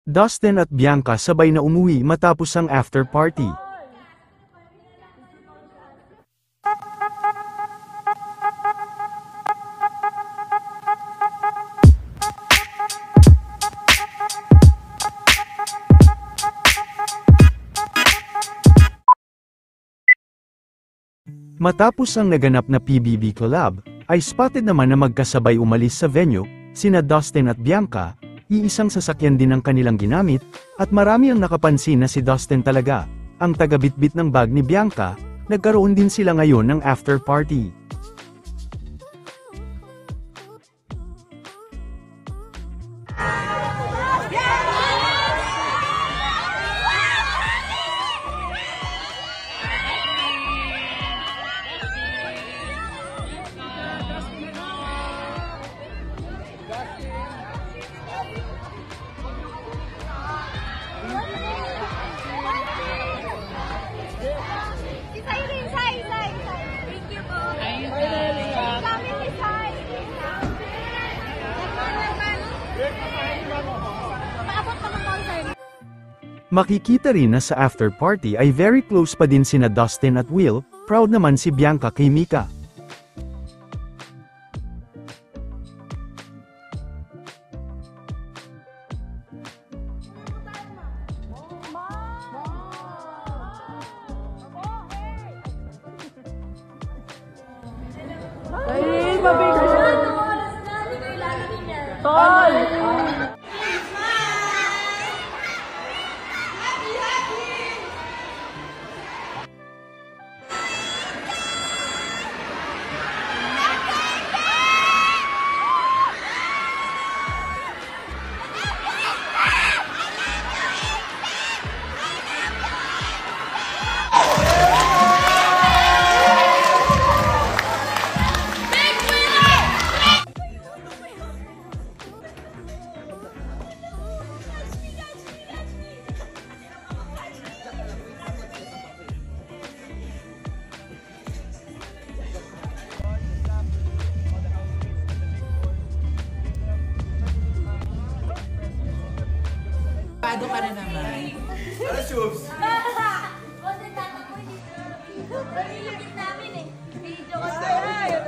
Dustin at Bianca sabay na umuwi matapos ang after party. Matapos ang naganap na PBB collab, ay spotted naman na magkasabay umalis sa venue, sina Dustin at Bianca, iisang sasakyan din ang kanilang ginamit, at marami ang nakapansin na si Dustin talaga, ang tagabitbit ng bag ni Bianca, nagkaroon din sila ngayon ng after party. Makikita rin na sa after party ay very close pa din sina Dustin at Will, proud naman si Bianca kay Mika. Ay, mabigay! Tol! Pado ka na naman. Ano, Shubs? Kasi tatakbo dito. Nilipit namin eh. Video ka tayo.